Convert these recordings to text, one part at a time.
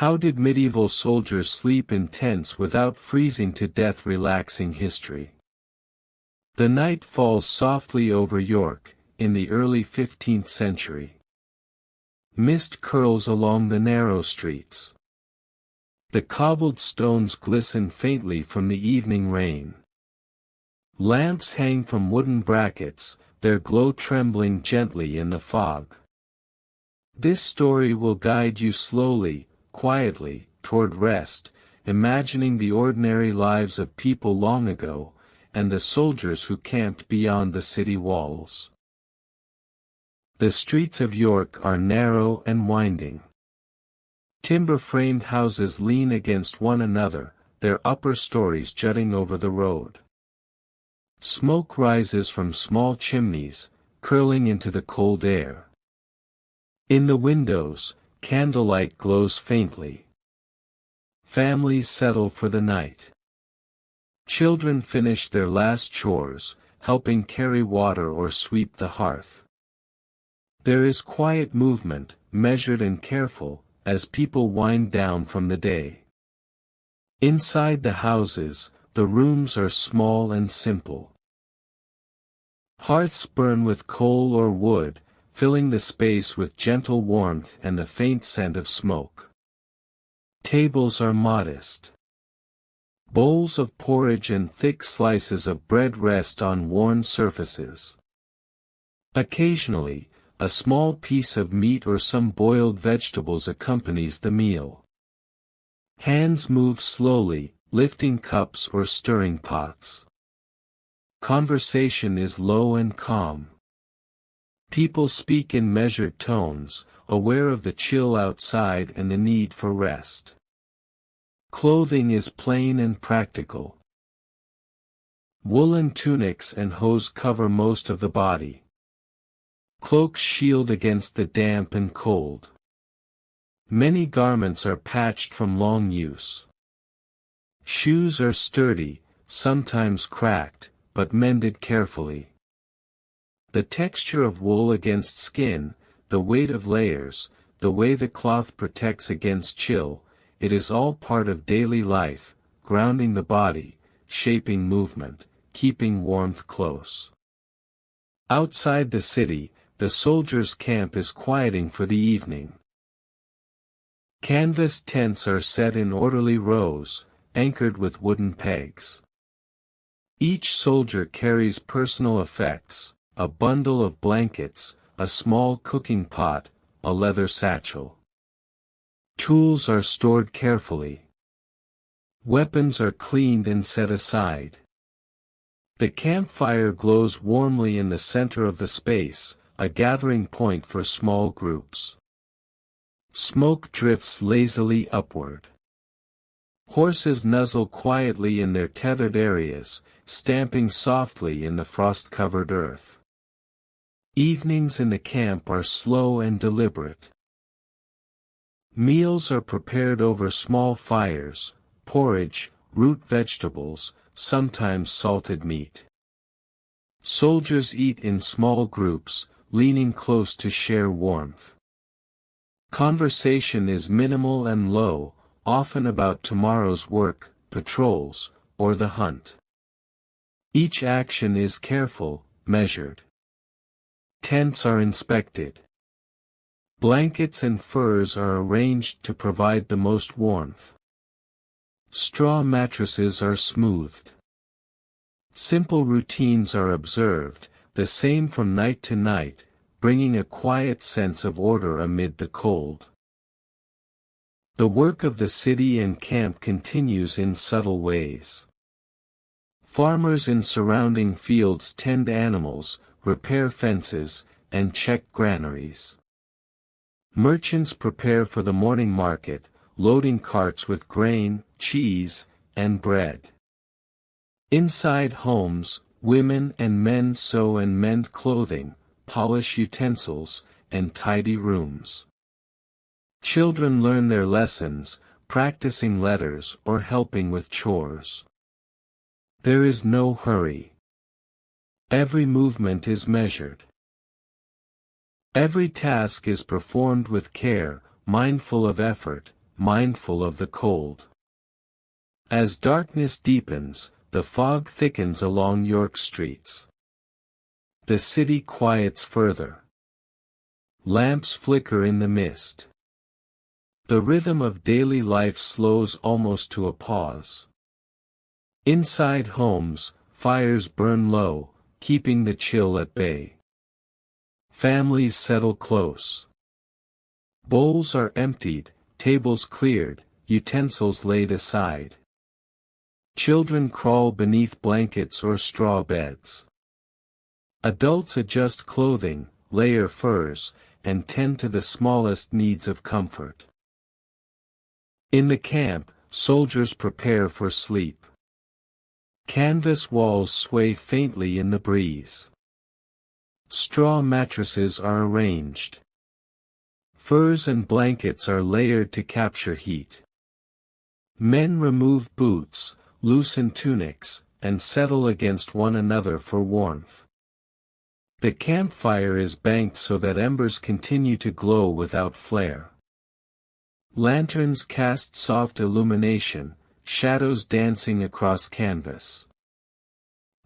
How did medieval soldiers sleep in tents without freezing to death? Relaxing history. The night falls softly over York, in the early 15th century. Mist curls along the narrow streets. The cobbled stones glisten faintly from the evening rain. Lamps hang from wooden brackets, their glow trembling gently in the fog. This story will guide you slowly, quietly, toward rest, imagining the ordinary lives of people long ago, and the soldiers who camped beyond the city walls. The streets of York are narrow and winding. Timber-framed houses lean against one another, their upper stories jutting over the road. Smoke rises from small chimneys, curling into the cold air. In the windows, candlelight glows faintly. Families settle for the night. Children finish their last chores, helping carry water or sweep the hearth. There is quiet movement, measured and careful, as people wind down from the day. Inside the houses, the rooms are small and simple. Hearths burn with coal or wood, filling the space with gentle warmth and the faint scent of smoke. Tables are modest. Bowls of porridge and thick slices of bread rest on worn surfaces. Occasionally, a small piece of meat or some boiled vegetables accompanies the meal. Hands move slowly, lifting cups or stirring pots. Conversation is low and calm. People speak in measured tones, aware of the chill outside and the need for rest. Clothing is plain and practical. Woolen tunics and hose cover most of the body. Cloaks shield against the damp and cold. Many garments are patched from long use. Shoes are sturdy, sometimes cracked, but mended carefully. The texture of wool against skin, the weight of layers, the way the cloth protects against chill, it is all part of daily life, grounding the body, shaping movement, keeping warmth close. Outside the city, the soldiers' camp is quieting for the evening. Canvas tents are set in orderly rows, anchored with wooden pegs. Each soldier carries personal effects, a bundle of blankets, a small cooking pot, a leather satchel. Tools are stored carefully. Weapons are cleaned and set aside. The campfire glows warmly in the center of the space, a gathering point for small groups. Smoke drifts lazily upward. Horses nuzzle quietly in their tethered areas, stamping softly in the frost-covered earth. Evenings in the camp are slow and deliberate. Meals are prepared over small fires, porridge, root vegetables, sometimes salted meat. Soldiers eat in small groups, leaning close to share warmth. Conversation is minimal and low, often about tomorrow's work, patrols, or the hunt. Each action is careful, measured. Tents are inspected. Blankets and furs are arranged to provide the most warmth. Straw mattresses are smoothed. Simple routines are observed, the same from night to night, bringing a quiet sense of order amid the cold. The work of the city and camp continues in subtle ways. Farmers in surrounding fields tend animals, repair fences, and check granaries. Merchants prepare for the morning market, loading carts with grain, cheese, and bread. Inside homes, women and men sew and mend clothing, polish utensils, and tidy rooms. Children learn their lessons, practicing letters or helping with chores. There is no hurry. Every movement is measured. Every task is performed with care, mindful of effort, mindful of the cold. As darkness deepens, the fog thickens along York streets. The city quiets further. Lamps flicker in the mist. The rhythm of daily life slows almost to a pause. Inside homes, fires burn low, keeping the chill at bay. Families settle close. Bowls are emptied, tables cleared, utensils laid aside. Children crawl beneath blankets or straw beds. Adults adjust clothing, layer furs, and tend to the smallest needs of comfort. In the camp, soldiers prepare for sleep. Canvas walls sway faintly in the breeze. Straw mattresses are arranged. Furs and blankets are layered to capture heat. Men remove boots, loosen tunics, and settle against one another for warmth. The campfire is banked so that embers continue to glow without flare. Lanterns cast soft illumination, shadows dancing across canvas.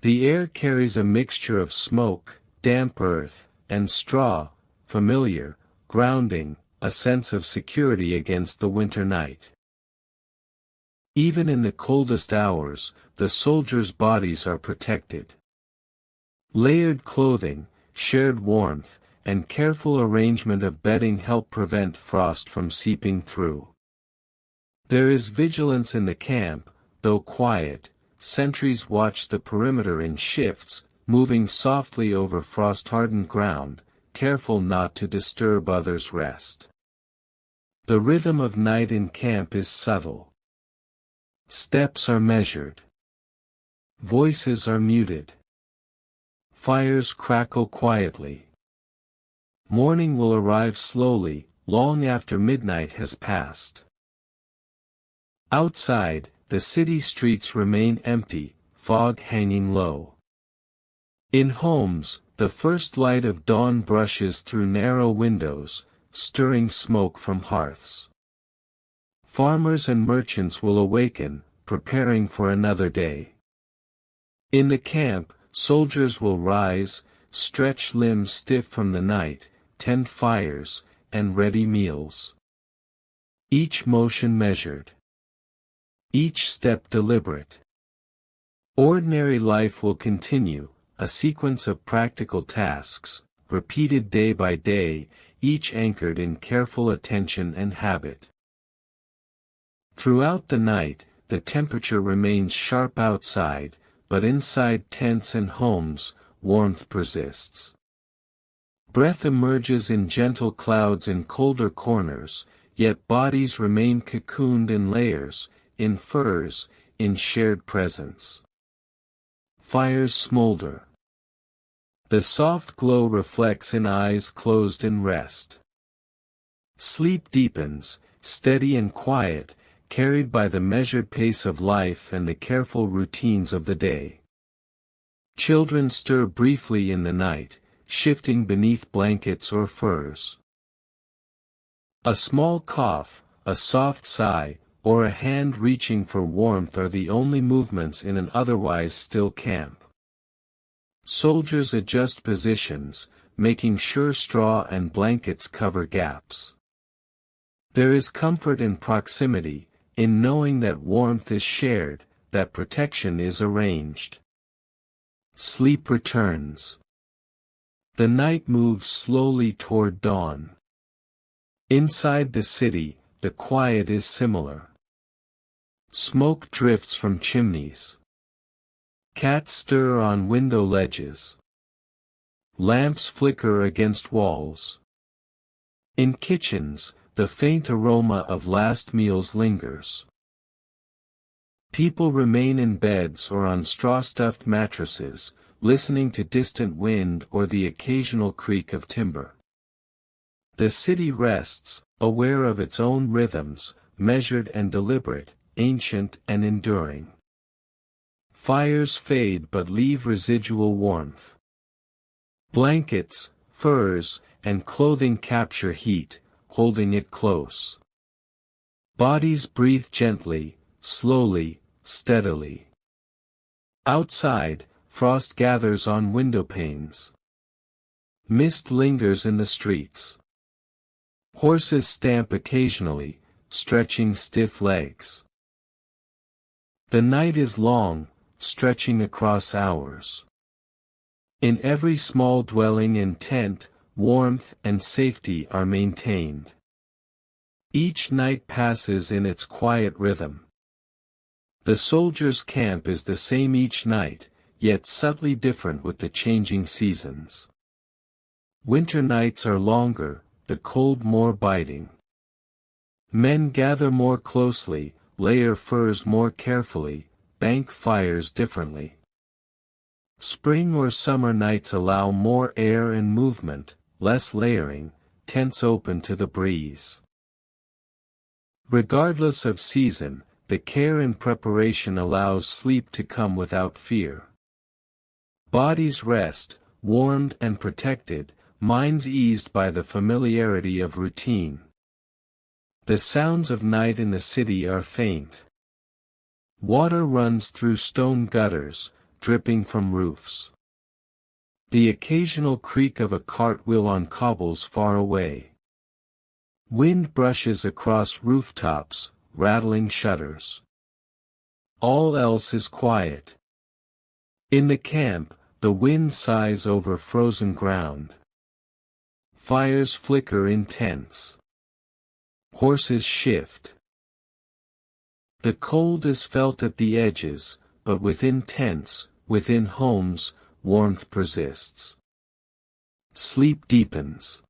The air carries a mixture of smoke, damp earth, and straw, familiar, grounding, a sense of security against the winter night. Even in the coldest hours, the soldiers' bodies are protected. Layered clothing, shared warmth, and careful arrangement of bedding help prevent frost from seeping through. There is vigilance in the camp, though quiet. Sentries watch the perimeter in shifts, moving softly over frost-hardened ground, careful not to disturb others' rest. The rhythm of night in camp is subtle. Steps are measured. Voices are muted. Fires crackle quietly. Morning will arrive slowly, long after midnight has passed. Outside, the city streets remain empty, fog hanging low. In homes, the first light of dawn brushes through narrow windows, stirring smoke from hearths. Farmers and merchants will awaken, preparing for another day. In the camp, soldiers will rise, stretch limbs stiff from the night, tend fires, and ready meals. Each motion measured. Each step deliberate. Ordinary life will continue, a sequence of practical tasks, repeated day by day, each anchored in careful attention and habit. Throughout the night, the temperature remains sharp outside, but inside tents and homes, warmth persists. Breath emerges in gentle clouds in colder corners, yet bodies remain cocooned in layers, in furs, in shared presence. Fires smolder. The soft glow reflects in eyes closed in rest. Sleep deepens, steady and quiet, carried by the measured pace of life and the careful routines of the day. Children stir briefly in the night, shifting beneath blankets or furs. A small cough, a soft sigh, or a hand reaching for warmth are the only movements in an otherwise still camp. Soldiers adjust positions, making sure straw and blankets cover gaps. There is comfort in proximity, in knowing that warmth is shared, that protection is arranged. Sleep returns. The night moves slowly toward dawn. Inside the city, the quiet is similar. Smoke drifts from chimneys. Cats stir on window ledges. Lamps flicker against walls. In kitchens, the faint aroma of last meals lingers. People remain in beds or on straw-stuffed mattresses, listening to distant wind or the occasional creak of timber. The city rests, aware of its own rhythms, measured and deliberate, ancient and enduring. Fires fade but leave residual warmth. Blankets, furs, and clothing capture heat, holding it close. Bodies breathe gently, slowly, steadily. Outside, frost gathers on window panes. Mist lingers in the streets. Horses stamp occasionally, stretching stiff legs. The night is long, stretching across hours. In every small dwelling and tent, warmth and safety are maintained. Each night passes in its quiet rhythm. The soldier's camp is the same each night, yet subtly different with the changing seasons. Winter nights are longer, the cold more biting. Men gather more closely, layer furs more carefully, bank fires differently. Spring or summer nights allow more air and movement, less layering, tents open to the breeze. Regardless of season, the care and preparation allows sleep to come without fear. Bodies rest, warmed and protected, minds eased by the familiarity of routine. The sounds of night in the city are faint. Water runs through stone gutters, dripping from roofs. The occasional creak of a cartwheel on cobbles far away. Wind brushes across rooftops, rattling shutters. All else is quiet. In the camp, the wind sighs over frozen ground. Fires flicker in tents. Horses shift. The cold is felt at the edges, but within tents, within homes, warmth persists. Sleep deepens.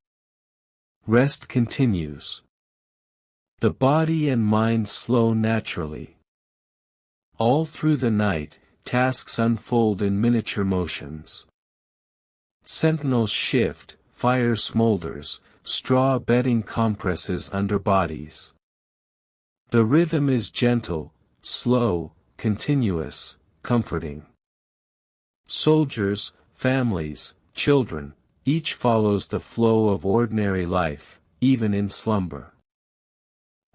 Rest continues. The body and mind slow naturally. All through the night, tasks unfold in miniature motions. Sentinels shift, fire smolders, straw bedding compresses under bodies. The rhythm is gentle, slow, continuous, comforting. Soldiers, families, children, each follows the flow of ordinary life, even in slumber.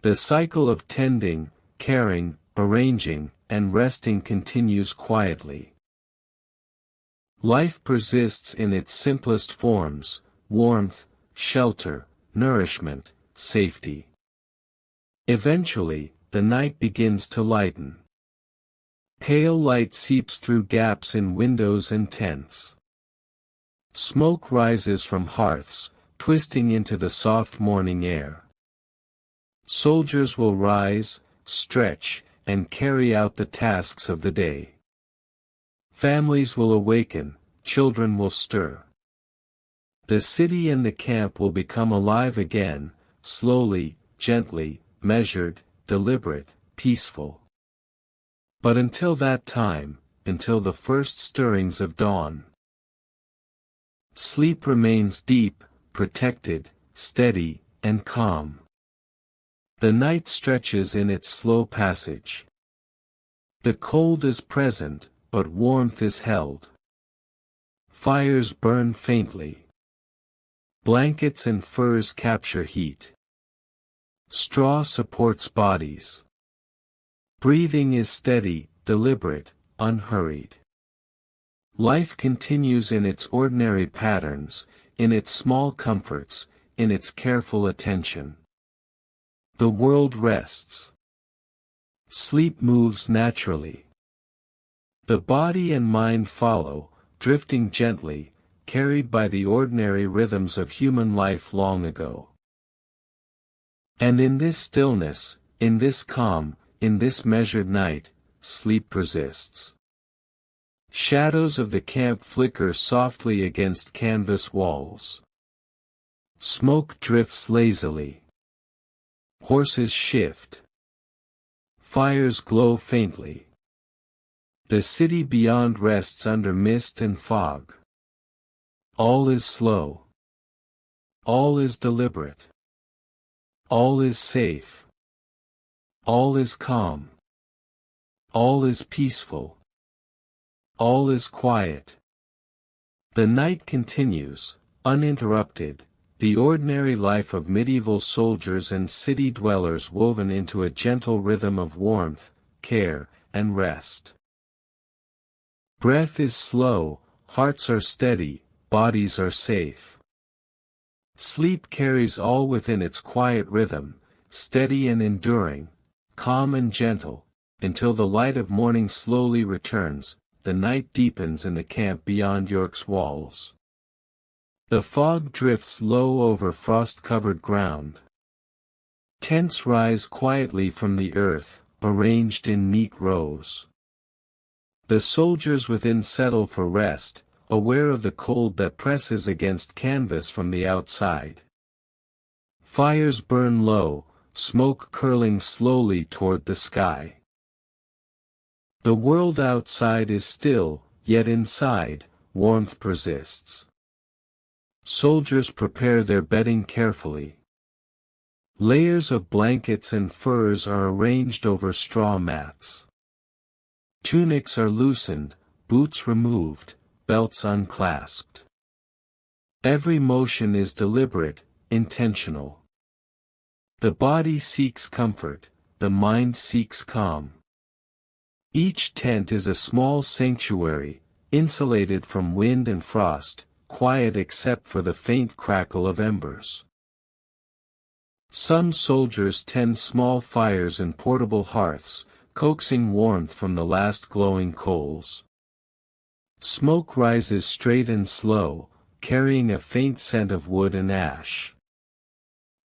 The cycle of tending, caring, arranging, and resting continues quietly. Life persists in its simplest forms: warmth, shelter, nourishment, safety. Eventually, the night begins to lighten. Pale light seeps through gaps in windows and tents. Smoke rises from hearths, twisting into the soft morning air. Soldiers will rise, stretch, and carry out the tasks of the day. Families will awaken, children will stir. The city and the camp will become alive again, slowly, gently, measured, deliberate, peaceful. But until that time, until the first stirrings of dawn, sleep remains deep, protected, steady, and calm. The night stretches in its slow passage. The cold is present, but warmth is held. Fires burn faintly. Blankets and furs capture heat. Straw supports bodies. Breathing is steady, deliberate, unhurried. Life continues in its ordinary patterns, in its small comforts, in its careful attention. The world rests. Sleep moves naturally. The body and mind follow, drifting gently, carried by the ordinary rhythms of human life long ago. And in this stillness, in this calm, in this measured night, sleep persists. Shadows of the camp flicker softly against canvas walls. Smoke drifts lazily. Horses shift. Fires glow faintly. The city beyond rests under mist and fog. All is slow. All is deliberate. All is safe. All is calm. All is peaceful. All is quiet. The night continues, uninterrupted, the ordinary life of medieval soldiers and city dwellers woven into a gentle rhythm of warmth, care, and rest. Breath is slow, hearts are steady, bodies are safe. Sleep carries all within its quiet rhythm, steady and enduring, calm and gentle, until the light of morning slowly returns, the night deepens in the camp beyond York's walls. The fog drifts low over frost-covered ground. Tents rise quietly from the earth, arranged in neat rows. The soldiers within settle for rest, aware of the cold that presses against canvas from the outside. Fires burn low, smoke curling slowly toward the sky. The world outside is still, yet inside, warmth persists. Soldiers prepare their bedding carefully. Layers of blankets and furs are arranged over straw mats. Tunics are loosened, boots removed, belts unclasped. Every motion is deliberate, intentional. The body seeks comfort, the mind seeks calm. Each tent is a small sanctuary, insulated from wind and frost, quiet except for the faint crackle of embers. Some soldiers tend small fires in portable hearths, coaxing warmth from the last glowing coals. Smoke rises straight and slow, carrying a faint scent of wood and ash.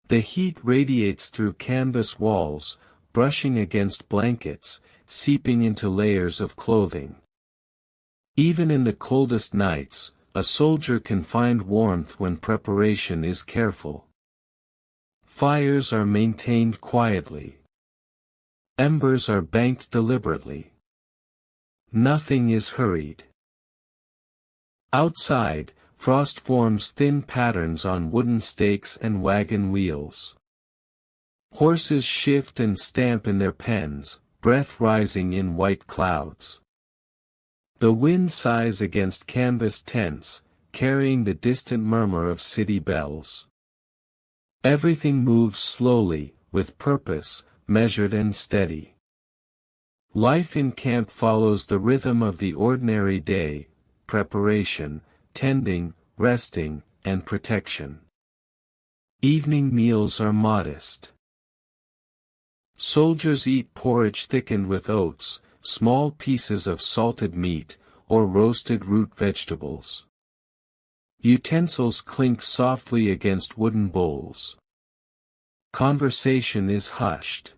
The heat radiates through canvas walls, brushing against blankets, seeping into layers of clothing. Even in the coldest nights, a soldier can find warmth when preparation is careful. Fires are maintained quietly. Embers are banked deliberately. Nothing is hurried. Outside, frost forms thin patterns on wooden stakes and wagon wheels. Horses shift and stamp in their pens, breath rising in white clouds. The wind sighs against canvas tents, carrying the distant murmur of city bells. Everything moves slowly, with purpose, measured and steady. Life in camp follows the rhythm of the ordinary day: preparation, tending, resting, and protection. Evening meals are modest. Soldiers eat porridge thickened with oats, small pieces of salted meat, or roasted root vegetables. Utensils clink softly against wooden bowls. Conversation is hushed.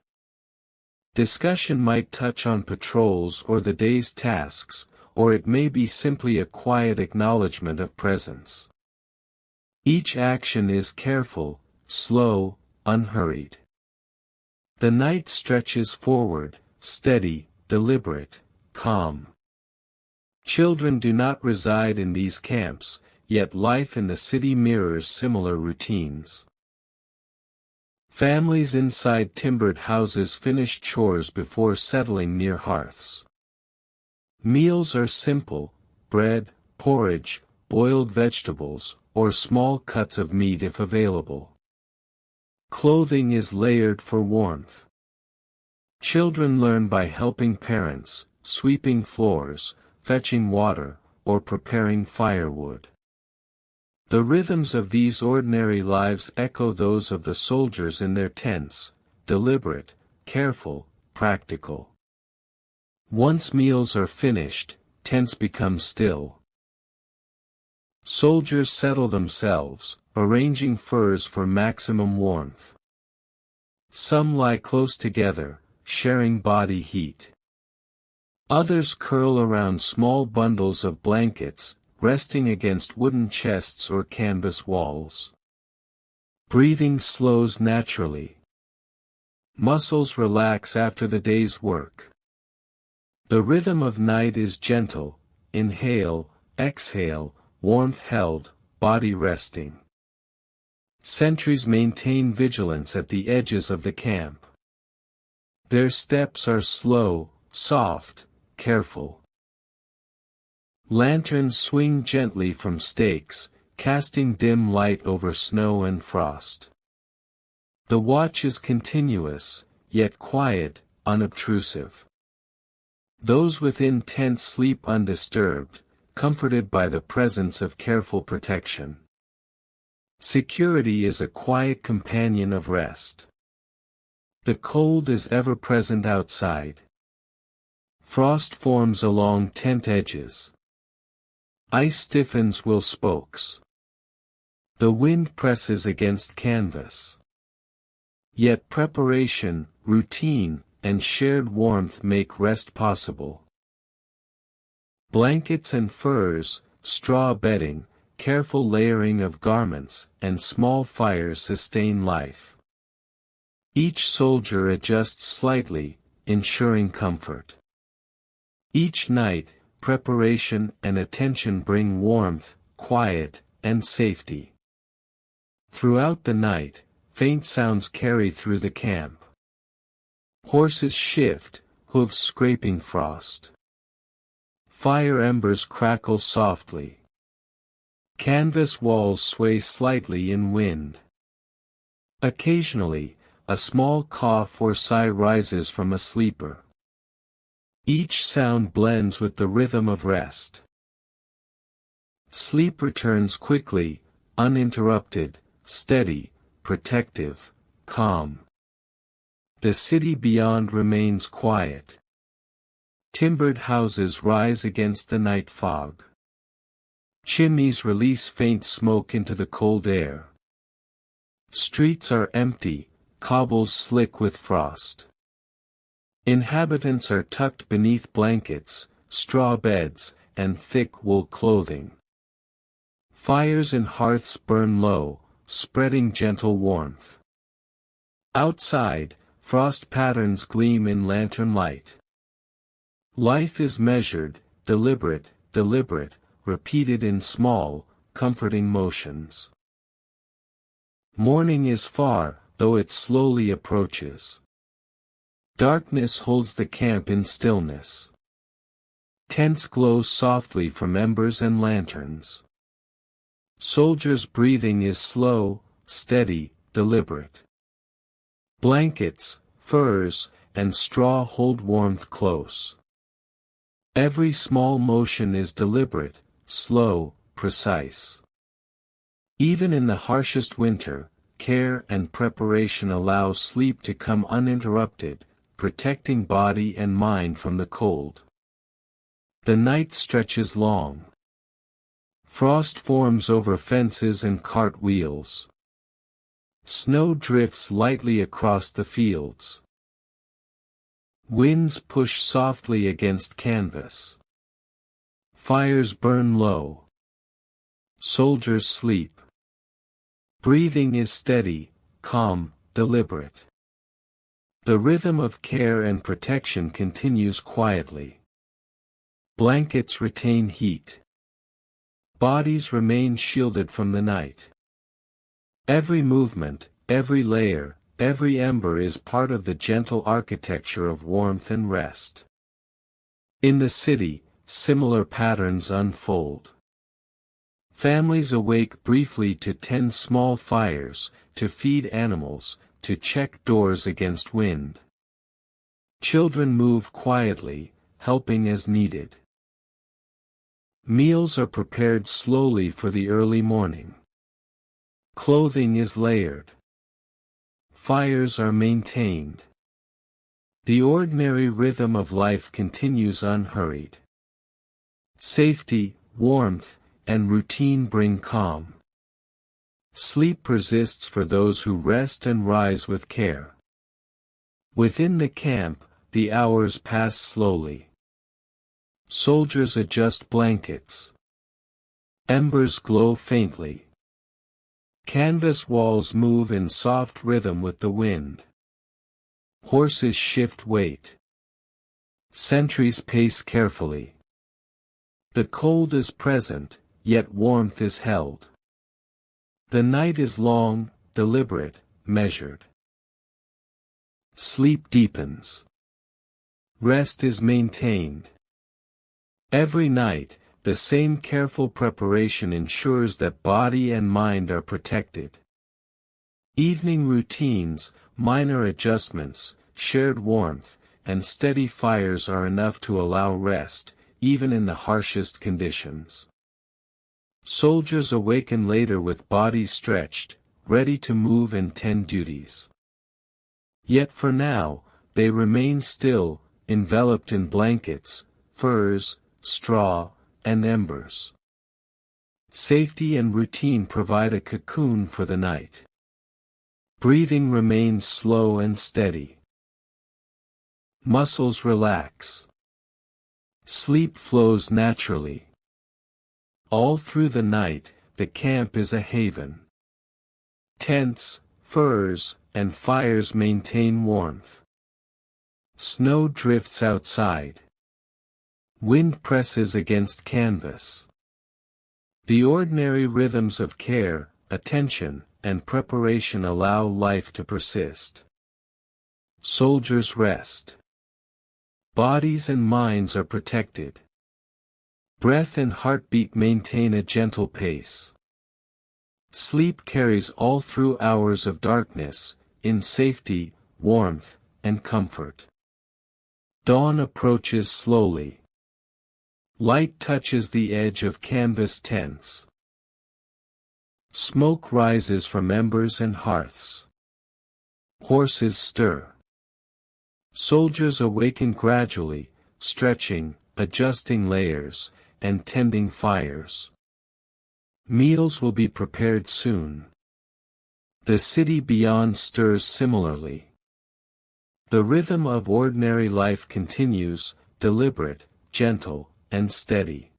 Discussion might touch on patrols or the day's tasks, or it may be simply a quiet acknowledgement of presence. Each action is careful, slow, unhurried. The night stretches forward, steady, deliberate, calm. Children do not reside in these camps, yet life in the city mirrors similar routines. Families inside timbered houses finish chores before settling near hearths. Meals are simple: bread, porridge, boiled vegetables, or small cuts of meat if available. Clothing is layered for warmth. Children learn by helping parents, sweeping floors, fetching water, or preparing firewood. The rhythms of these ordinary lives echo those of the soldiers in their tents: deliberate, careful, practical. Once meals are finished, tents become still. Soldiers settle themselves, arranging furs for maximum warmth. Some lie close together, sharing body heat. Others curl around small bundles of blankets, resting against wooden chests or canvas walls. Breathing slows naturally. Muscles relax after the day's work. The rhythm of night is gentle: inhale, exhale, warmth held, body resting. Sentries maintain vigilance at the edges of the camp. Their steps are slow, soft, careful. Lanterns swing gently from stakes, casting dim light over snow and frost. The watch is continuous, yet quiet, unobtrusive. Those within tent sleep undisturbed, comforted by the presence of careful protection. Security is a quiet companion of rest. The cold is ever present outside. Frost forms along tent edges. Ice stiffens will spokes. The wind presses against canvas. Yet preparation, routine, and shared warmth make rest possible. Blankets and furs, straw bedding, careful layering of garments, and small fires sustain life. Each soldier adjusts slightly, ensuring comfort. Each night, preparation and attention bring warmth, quiet, and safety. Throughout the night, faint sounds carry through the camp. Horses shift, hooves scraping frost. Fire embers crackle softly. Canvas walls sway slightly in wind. Occasionally, a small cough or sigh rises from a sleeper. Each sound blends with the rhythm of rest. Sleep returns quickly, uninterrupted, steady, protective, calm. The city beyond remains quiet. Timbered houses rise against the night fog. Chimneys release faint smoke into the cold air. Streets are empty, cobbles slick with frost. Inhabitants are tucked beneath blankets, straw beds, and thick wool clothing. Fires in hearths burn low, spreading gentle warmth. Outside, frost patterns gleam in lantern light. Life is measured, deliberate, repeated in small, comforting motions. Morning is far, though it slowly approaches. Darkness holds the camp in stillness. Tents glow softly from embers and lanterns. Soldiers' breathing is slow, steady, deliberate. Blankets, furs, and straw hold warmth close. Every small motion is deliberate, slow, precise. Even in the harshest winter, care and preparation allow sleep to come uninterrupted, protecting body and mind from the cold. The night stretches long. Frost forms over fences and cart wheels. Snow drifts lightly across the fields. Winds push softly against canvas. Fires burn low. Soldiers sleep. Breathing is steady, calm, deliberate. The rhythm of care and protection continues quietly. Blankets retain heat. Bodies remain shielded from the night. Every movement, every layer, every ember is part of the gentle architecture of warmth and rest. In the city, similar patterns unfold. Families awake briefly to tend small fires, to feed animals, to check doors against wind. Children move quietly, helping as needed. Meals are prepared slowly for the early morning. Clothing is layered. Fires are maintained. The ordinary rhythm of life continues unhurried. Safety, warmth, and routine bring calm. Sleep persists for those who rest and rise with care. Within the camp, the hours pass slowly. Soldiers adjust blankets. Embers glow faintly. Canvas walls move in soft rhythm with the wind. Horses shift weight. Sentries pace carefully. The cold is present, yet warmth is held. The night is long, deliberate, measured. Sleep deepens. Rest is maintained. Every night, the same careful preparation ensures that body and mind are protected. Evening routines, minor adjustments, shared warmth, and steady fires are enough to allow rest, even in the harshest conditions. Soldiers awaken later with bodies stretched, ready to move and tend duties. Yet for now, they remain still, enveloped in blankets, furs, straw, and embers. Safety and routine provide a cocoon for the night. Breathing remains slow and steady. Muscles relax. Sleep flows naturally. All through the night, the camp is a haven. Tents, furs, and fires maintain warmth. Snow drifts outside. Wind presses against canvas. The ordinary rhythms of care, attention, and preparation allow life to persist. Soldiers rest. Bodies and minds are protected. Breath and heartbeat maintain a gentle pace. Sleep carries all through hours of darkness, in safety, warmth, and comfort. Dawn approaches slowly. Light touches the edge of canvas tents. Smoke rises from embers and hearths. Horses stir. Soldiers awaken gradually, stretching, adjusting layers, and tending fires. Meals will be prepared soon. The city beyond stirs similarly. The rhythm of ordinary life continues, deliberate, gentle, and steady.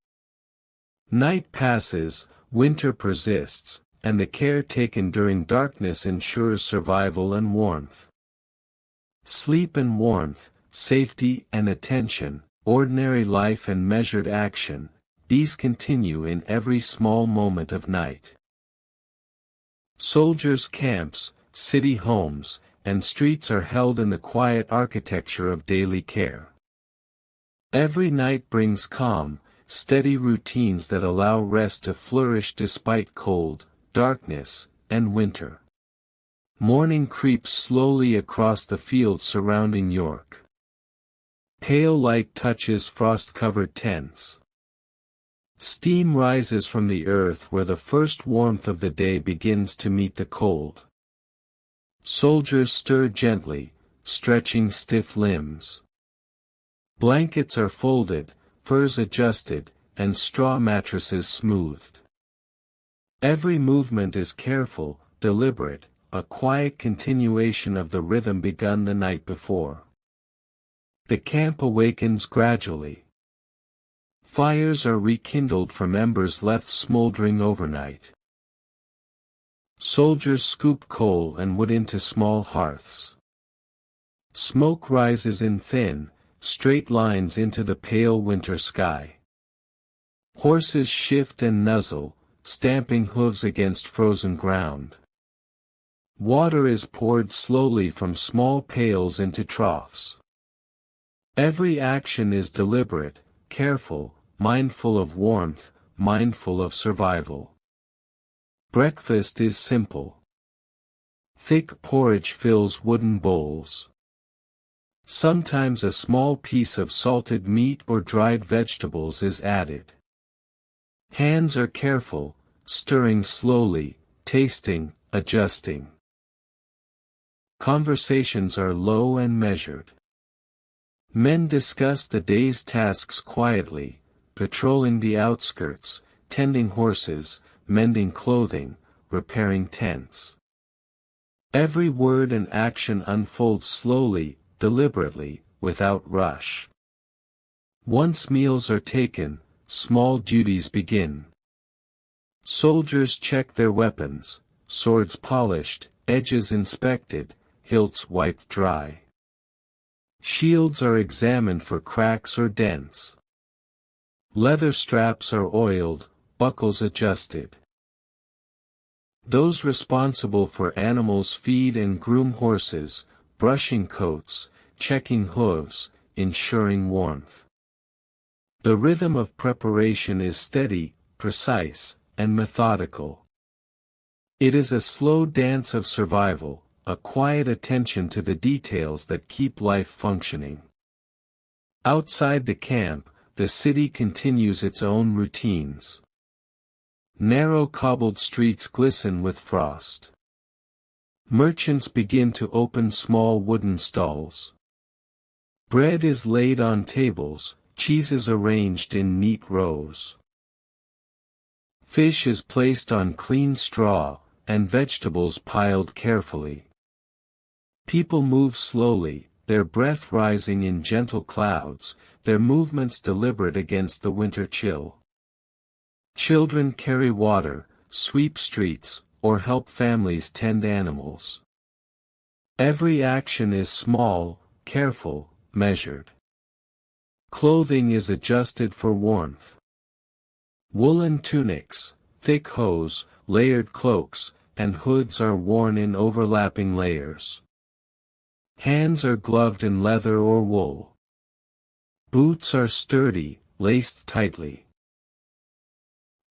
Night passes, winter persists, and the care taken during darkness ensures survival and warmth. Sleep and warmth, safety and attention, ordinary life and measured action, these continue in every small moment of night. Soldiers' camps, city homes, and streets are held in the quiet architecture of daily care. Every night brings calm, steady routines that allow rest to flourish despite cold, darkness, and winter. Morning creeps slowly across the fields surrounding York. Pale light touches frost-covered tents. Steam rises from the earth where the first warmth of the day begins to meet the cold. Soldiers stir gently, stretching stiff limbs. Blankets are folded, furs adjusted, and straw mattresses smoothed. Every movement is careful, deliberate, a quiet continuation of the rhythm begun the night before. The camp awakens gradually. Fires are rekindled from embers left smoldering overnight. Soldiers scoop coal and wood into small hearths. Smoke rises in thin, straight lines into the pale winter sky. Horses shift and nuzzle, stamping hooves against frozen ground. Water is poured slowly from small pails into troughs. Every action is deliberate, careful, mindful of warmth, mindful of survival. Breakfast is simple. Thick porridge fills wooden bowls. Sometimes a small piece of salted meat or dried vegetables is added. Hands are careful, stirring slowly, tasting, adjusting. Conversations are low and measured. Men discuss the day's tasks quietly, patrolling the outskirts, tending horses, mending clothing, repairing tents. Every word and action unfolds slowly, deliberately, without rush. Once meals are taken, small duties begin. Soldiers check their weapons, swords polished, edges inspected, hilts wiped dry. Shields are examined for cracks or dents. Leather straps are oiled, buckles adjusted. Those responsible for animals feed and groom horses, brushing coats, checking hooves, ensuring warmth. The rhythm of preparation is steady, precise, and methodical. It is a slow dance of survival, a quiet attention to the details that keep life functioning. Outside the camp, the city continues its own routines. Narrow cobbled streets glisten with frost. Merchants begin to open small wooden stalls. Bread is laid on tables, cheeses arranged in neat rows. Fish is placed on clean straw, and vegetables piled carefully. People move slowly, their breath rising in gentle clouds, their movements deliberate against the winter chill. Children carry water, sweep streets, or help families tend animals. Every action is small, careful, measured. Clothing is adjusted for warmth. Woolen tunics, thick hose, layered cloaks, and hoods are worn in overlapping layers. Hands are gloved in leather or wool. Boots are sturdy, laced tightly.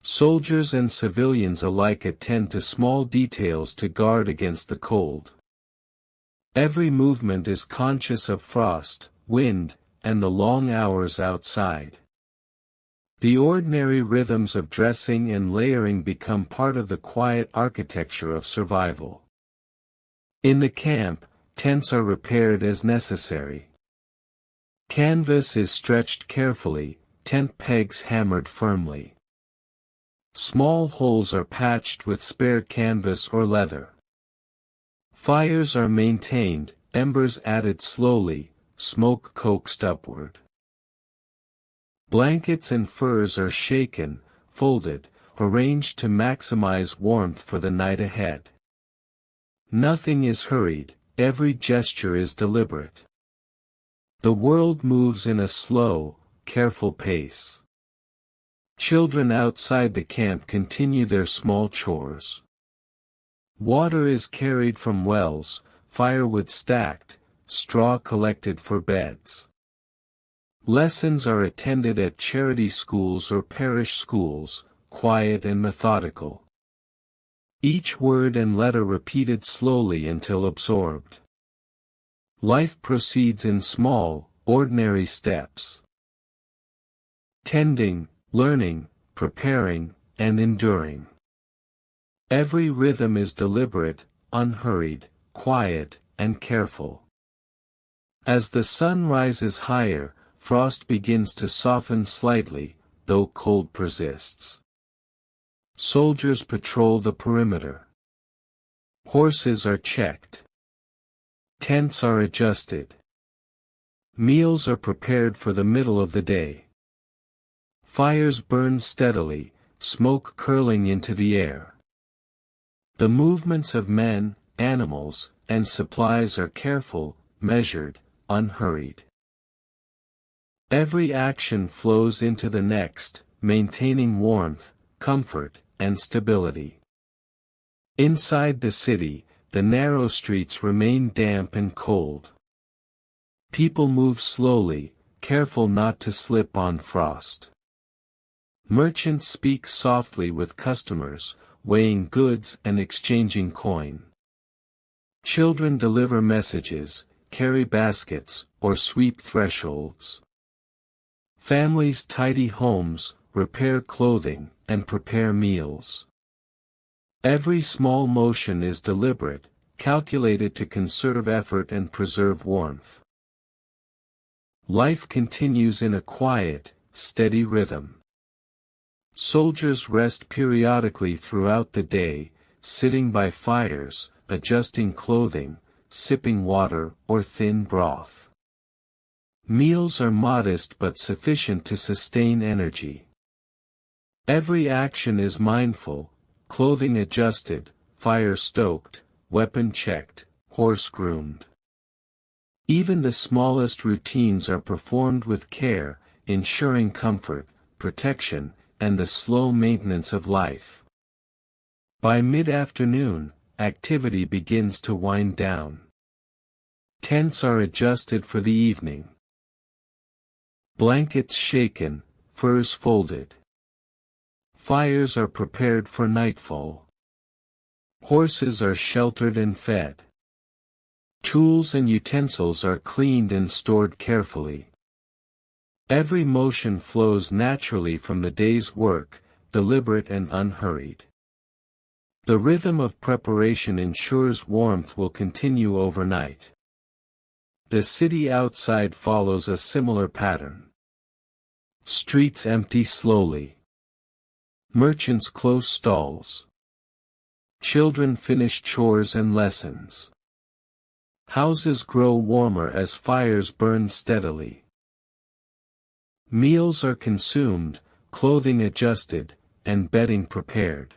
Soldiers and civilians alike attend to small details to guard against the cold. Every movement is conscious of frost, wind, and the long hours outside. The ordinary rhythms of dressing and layering become part of the quiet architecture of survival. In the camp, tents are repaired as necessary. Canvas is stretched carefully, tent pegs hammered firmly. Small holes are patched with spare canvas or leather. Fires are maintained, embers added slowly, smoke coaxed upward. Blankets and furs are shaken, folded, arranged to maximize warmth for the night ahead. Nothing is hurried, every gesture is deliberate. The world moves in a slow, careful pace. Children outside the camp continue their small chores. Water is carried from wells, firewood stacked, straw collected for beds. Lessons are attended at charity schools or parish schools, quiet and methodical. Each word and letter repeated slowly until absorbed. Life proceeds in small, ordinary steps. Tending, learning, preparing, and enduring. Every rhythm is deliberate, unhurried, quiet, and careful. As the sun rises higher, frost begins to soften slightly, though cold persists. Soldiers patrol the perimeter. Horses are checked. Tents are adjusted. Meals are prepared for the middle of the day. Fires burn steadily, smoke curling into the air. The movements of men, animals, and supplies are careful, measured, unhurried. Every action flows into the next, maintaining warmth, comfort, and stability. Inside the city, the narrow streets remain damp and cold. People move slowly, careful not to slip on frost. Merchants speak softly with customers, weighing goods and exchanging coin. Children deliver messages, carry baskets, or sweep thresholds. Families tidy homes, repair clothing, and prepare meals. Every small motion is deliberate, calculated to conserve effort and preserve warmth. Life continues in a quiet, steady rhythm. Soldiers rest periodically throughout the day, sitting by fires, adjusting clothing, sipping water or thin broth. Meals are modest but sufficient to sustain energy. Every action is mindful, clothing adjusted, fire stoked, weapon checked, horse groomed. Even the smallest routines are performed with care, ensuring comfort, protection, and the slow maintenance of life. By mid-afternoon, activity begins to wind down. Tents are adjusted for the evening. Blankets shaken, furs folded. Fires are prepared for nightfall. Horses are sheltered and fed. Tools and utensils are cleaned and stored carefully. Every motion flows naturally from the day's work, deliberate and unhurried. The rhythm of preparation ensures warmth will continue overnight. The city outside follows a similar pattern. Streets empty slowly. Merchants close stalls. Children finish chores and lessons. Houses grow warmer as fires burn steadily. Meals are consumed, clothing adjusted, and bedding prepared.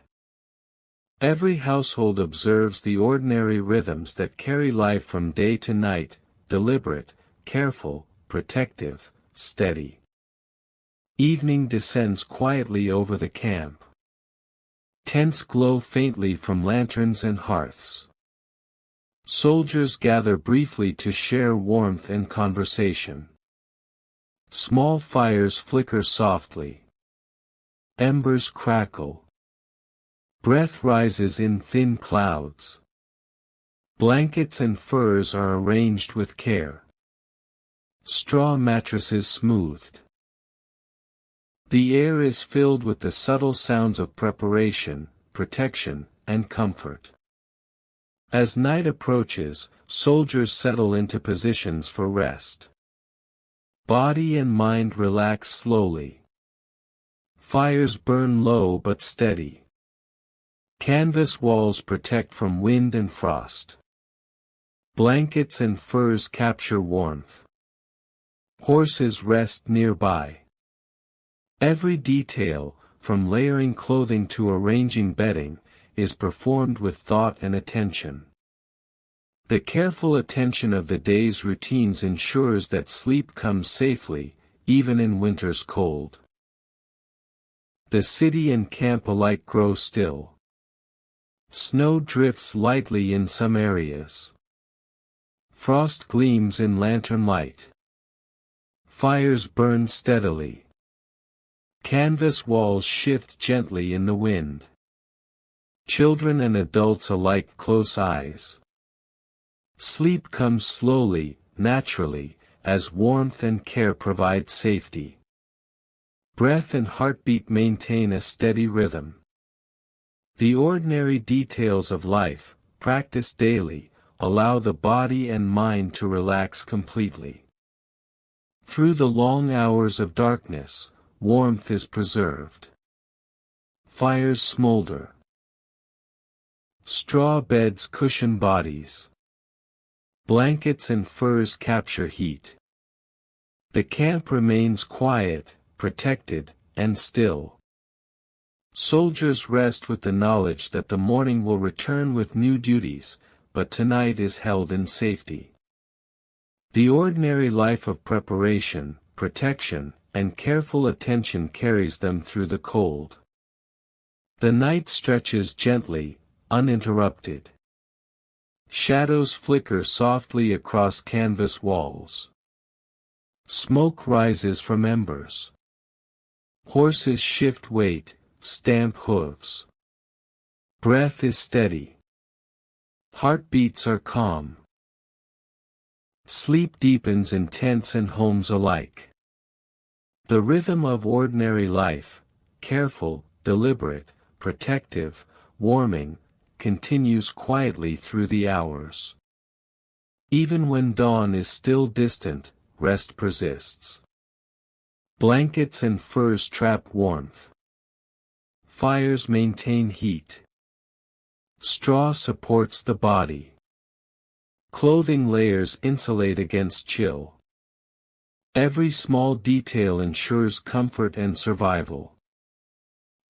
Every household observes the ordinary rhythms that carry life from day to night, deliberate, careful, protective, steady. Evening descends quietly over the camp. Tents glow faintly from lanterns and hearths. Soldiers gather briefly to share warmth and conversation. Small fires flicker softly. Embers crackle. Breath rises in thin clouds. Blankets and furs are arranged with care. Straw mattresses smoothed. The air is filled with the subtle sounds of preparation, protection, and comfort. As night approaches, soldiers settle into positions for rest. Body and mind relax slowly. Fires burn low but steady. Canvas walls protect from wind and frost. Blankets and furs capture warmth. Horses rest nearby. Every detail, from layering clothing to arranging bedding, is performed with thought and attention. The careful attention of the day's routines ensures that sleep comes safely, even in winter's cold. The city and camp alike grow still. Snow drifts lightly in some areas. Frost gleams in lantern light. Fires burn steadily. Canvas walls shift gently in the wind. Children and adults alike close eyes. Sleep comes slowly, naturally, as warmth and care provide safety. Breath and heartbeat maintain a steady rhythm. The ordinary details of life, practiced daily, allow the body and mind to relax completely. Through the long hours of darkness, warmth is preserved. Fires smolder. Straw beds cushion bodies. Blankets and furs capture heat. The camp remains quiet, protected, and still. Soldiers rest with the knowledge that the morning will return with new duties, but tonight is held in safety. The ordinary life of preparation, protection, and careful attention carries them through the cold. The night stretches gently, uninterrupted. Shadows flicker softly across canvas walls. Smoke rises from embers. Horses shift weight, stamp hooves. Breath is steady. Heartbeats are calm. Sleep deepens in tents and homes alike. The rhythm of ordinary life, careful, deliberate, protective, warming, continues quietly through the hours. Even when dawn is still distant, rest persists. Blankets and furs trap warmth. Fires maintain heat. Straw supports the body. Clothing layers insulate against chill. Every small detail ensures comfort and survival.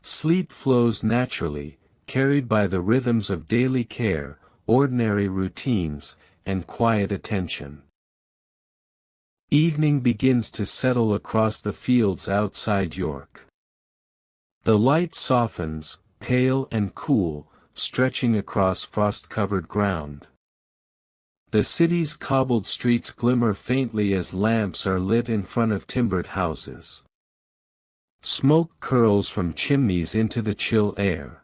Sleep flows naturally, carried by the rhythms of daily care, ordinary routines, and quiet attention. Evening begins to settle across the fields outside York. The light softens, pale and cool, stretching across frost-covered ground. The city's cobbled streets glimmer faintly as lamps are lit in front of timbered houses. Smoke curls from chimneys into the chill air.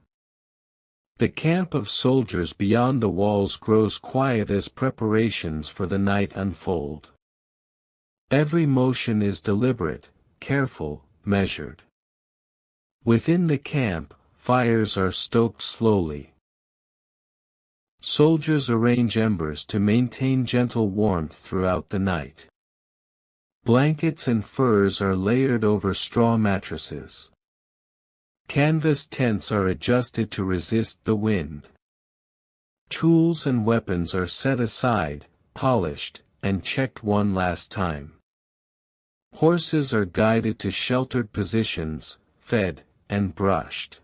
The camp of soldiers beyond the walls grows quiet as preparations for the night unfold. Every motion is deliberate, careful, measured. Within the camp, fires are stoked slowly. Soldiers arrange embers to maintain gentle warmth throughout the night. Blankets and furs are layered over straw mattresses. Canvas tents are adjusted to resist the wind. Tools and weapons are set aside, polished, and checked one last time. Horses are guided to sheltered positions, fed, and brushed.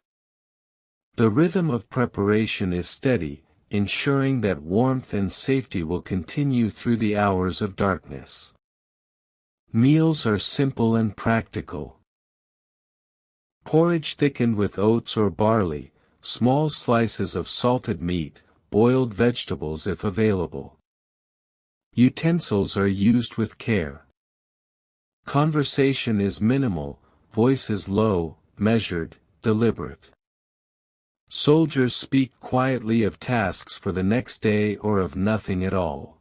The rhythm of preparation is steady, ensuring that warmth and safety will continue through the hours of darkness. Meals are simple and practical. Porridge thickened with oats or barley, small slices of salted meat, boiled vegetables if available. Utensils are used with care. Conversation is minimal, voices low, measured, deliberate. Soldiers speak quietly of tasks for the next day or of nothing at all.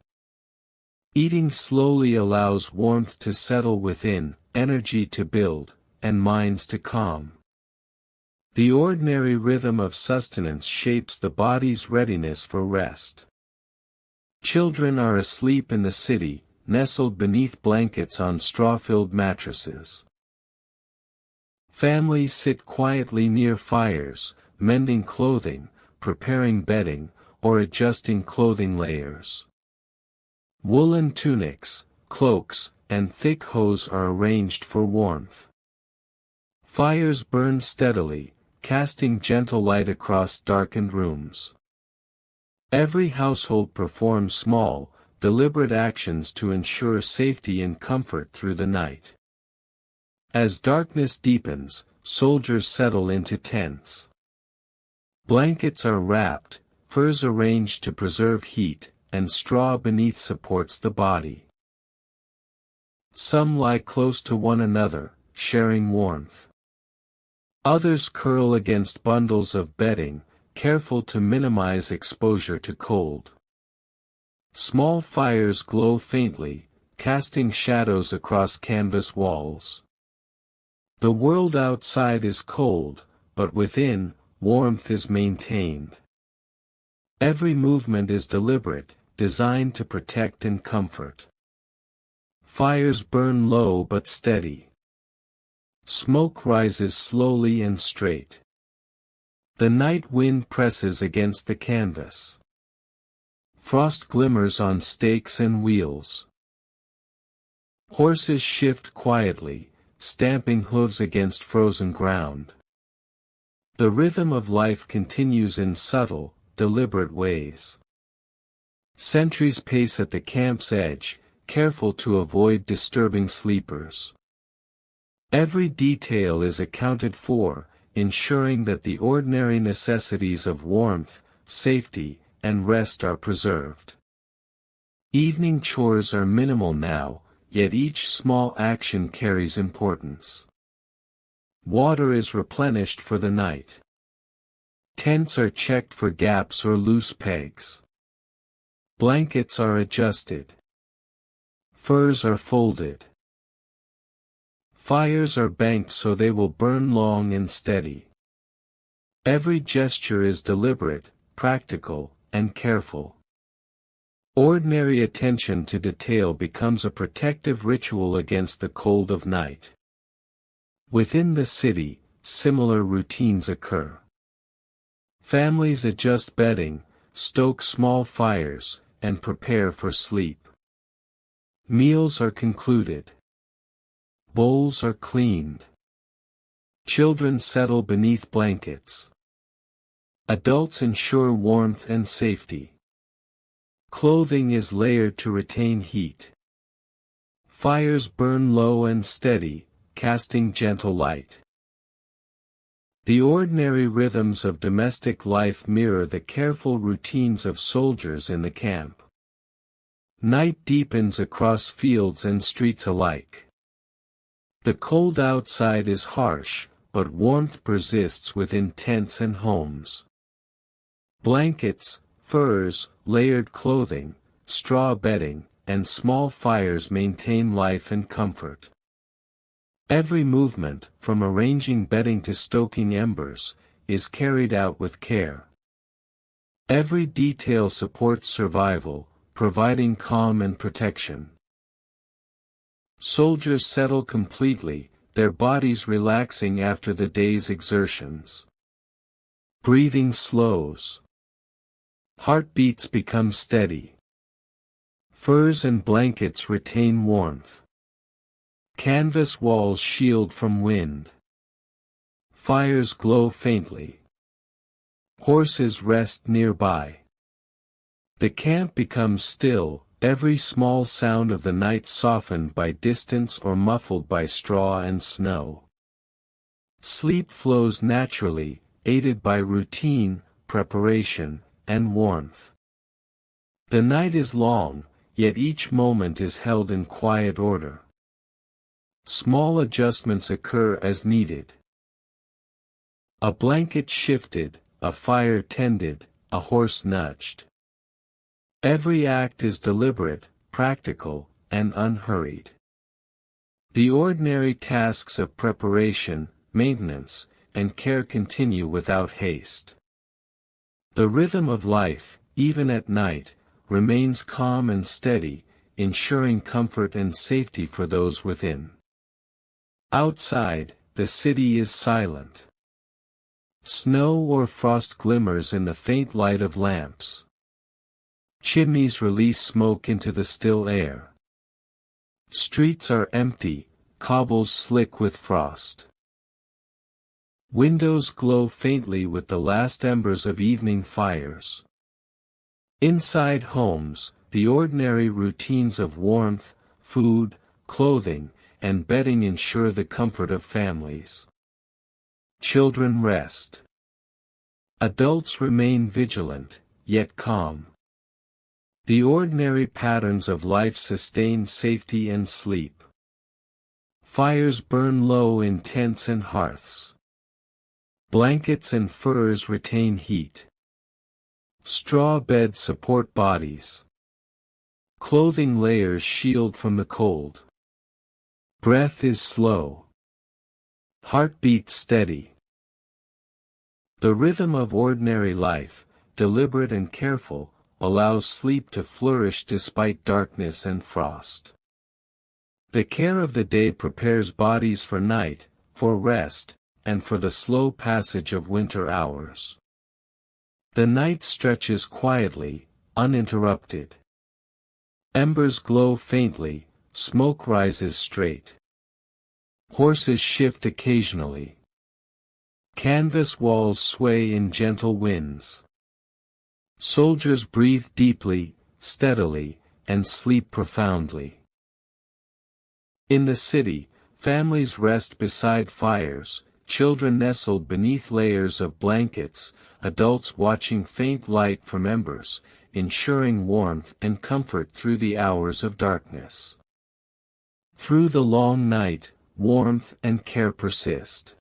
Eating slowly allows warmth to settle within, energy to build, and minds to calm. The ordinary rhythm of sustenance shapes the body's readiness for rest. Children are asleep in the city, nestled beneath blankets on straw-filled mattresses. Families sit quietly near fires, mending clothing, preparing bedding, or adjusting clothing layers. Woolen tunics, cloaks, and thick hose are arranged for warmth. Fires burn steadily, casting gentle light across darkened rooms. Every household performs small, deliberate actions to ensure safety and comfort through the night. As darkness deepens, soldiers settle into tents. Blankets are wrapped, furs arranged to preserve heat, and straw beneath supports the body. Some lie close to one another, sharing warmth. Others curl against bundles of bedding, careful to minimize exposure to cold. Small fires glow faintly, casting shadows across canvas walls. The world outside is cold, but within, warmth is maintained. Every movement is deliberate, designed to protect and comfort. Fires burn low but steady. Smoke rises slowly and straight. The night wind presses against the canvas. Frost glimmers on stakes and wheels. Horses shift quietly, stamping hooves against frozen ground. The rhythm of life continues in subtle, deliberate ways. Sentries pace at the camp's edge, careful to avoid disturbing sleepers. Every detail is accounted for, ensuring that the ordinary necessities of warmth, safety, and rest are preserved. Evening chores are minimal now, yet each small action carries importance. Water is replenished for the night. Tents are checked for gaps or loose pegs. Blankets are adjusted. Furs are folded. Fires are banked so they will burn long and steady. Every gesture is deliberate, practical, and careful. Ordinary attention to detail becomes a protective ritual against the cold of night. Within the city, similar routines occur. Families adjust bedding, stoke small fires, and prepare for sleep. Meals are concluded. Bowls are cleaned. Children settle beneath blankets. Adults ensure warmth and safety. Clothing is layered to retain heat. Fires burn low and steady, casting gentle light. The ordinary rhythms of domestic life mirror the careful routines of soldiers in the camp. Night deepens across fields and streets alike. The cold outside is harsh, but warmth persists within tents and homes. Blankets, furs, layered clothing, straw bedding, and small fires maintain life and comfort. Every movement, from arranging bedding to stoking embers, is carried out with care. Every detail supports survival, providing calm and protection. Soldiers settle completely, their bodies relaxing after the day's exertions. Breathing slows. Heartbeats become steady. Furs and blankets retain warmth. Canvas walls shield from wind. Fires glow faintly. Horses rest nearby. The camp becomes still, every small sound of the night softened by distance or muffled by straw and snow. Sleep flows naturally, aided by routine, preparation, and warmth. The night is long, yet each moment is held in quiet order. Small adjustments occur as needed. A blanket shifted, a fire tended, a horse nudged. Every act is deliberate, practical, and unhurried. The ordinary tasks of preparation, maintenance, and care continue without haste. The rhythm of life, even at night, remains calm and steady, ensuring comfort and safety for those within. Outside, the city is silent. Snow or frost glimmers in the faint light of lamps. Chimneys release smoke into the still air. Streets are empty, cobbles slick with frost. Windows glow faintly with the last embers of evening fires. Inside homes, the ordinary routines of warmth, food, clothing, and bedding ensure the comfort of families. Children rest. Adults remain vigilant, yet calm. The ordinary patterns of life sustain safety and sleep. Fires burn low in tents and hearths. Blankets and furs retain heat. Straw beds support bodies. Clothing layers shield from the cold. Breath is slow. Heartbeat steady. The rhythm of ordinary life, deliberate and careful, allows sleep to flourish despite darkness and frost. The care of the day prepares bodies for night, for rest, and for the slow passage of winter hours. The night stretches quietly, uninterrupted. Embers glow faintly, smoke rises straight. Horses shift occasionally. Canvas walls sway in gentle winds. Soldiers breathe deeply, steadily, and sleep profoundly. In the city, families rest beside fires, children nestled beneath layers of blankets, adults watching faint light from embers, ensuring warmth and comfort through the hours of darkness. Through the long night, warmth and care persist.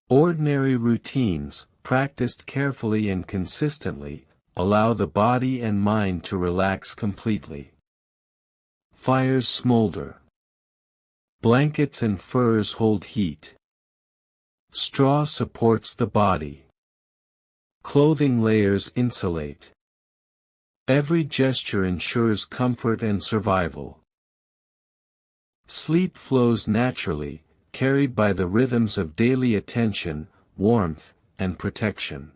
Ordinary routines, practiced carefully and consistently, allow the body and mind to relax completely. Fires smolder. Blankets and furs hold heat. Straw supports the body. Clothing layers insulate. Every gesture ensures comfort and survival. Sleep flows naturally, carried by the rhythms of daily attention, warmth, and protection.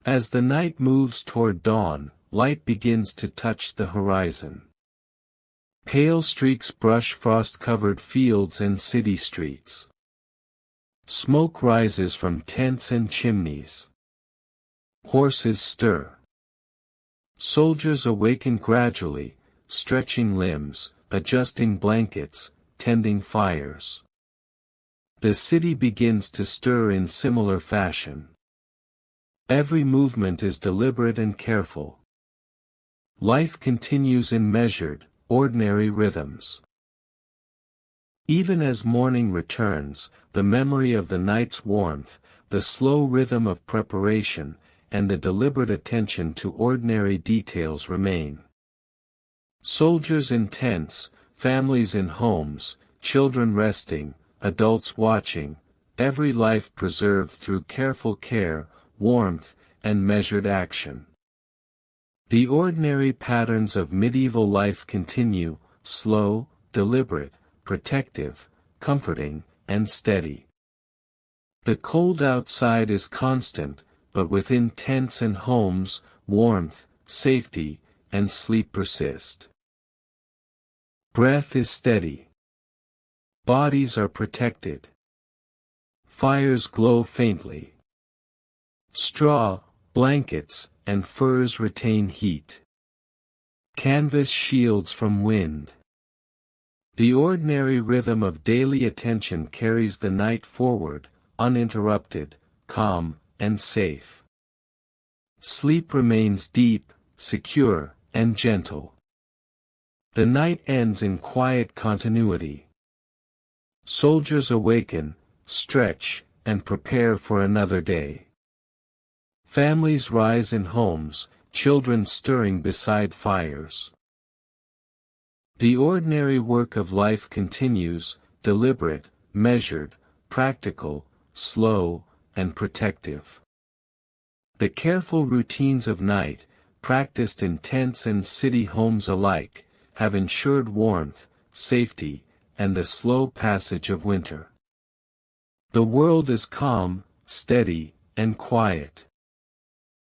As the night moves toward dawn, light begins to touch the horizon. Pale streaks brush frost-covered fields and city streets. Smoke rises from tents and chimneys. Horses stir. Soldiers awaken gradually, stretching limbs, adjusting blankets, tending fires. The city begins to stir in similar fashion. Every movement is deliberate and careful. Life continues in measured, ordinary rhythms. Even as morning returns, the memory of the night's warmth, the slow rhythm of preparation, and the deliberate attention to ordinary details remain. Soldiers in tents, families in homes, children resting, adults watching, every life preserved through careful care, warmth, and measured action. The ordinary patterns of medieval life continue, slow, deliberate, protective, comforting, and steady. The cold outside is constant, but within tents and homes, warmth, safety, and sleep persist. Breath is steady. Bodies are protected. Fires glow faintly. Straw, blankets, and furs retain heat. Canvas shields from wind. The ordinary rhythm of daily attention carries the night forward, uninterrupted, calm, and safe. Sleep remains deep, secure, and gentle. The night ends in quiet continuity. Soldiers awaken, stretch, and prepare for another day. Families rise in homes, children stirring beside fires. The ordinary work of life continues, deliberate, measured, practical, slow, and protective. The careful routines of night, practiced in tents and city homes alike, have ensured warmth, safety, and the slow passage of winter. The world is calm, steady, and quiet.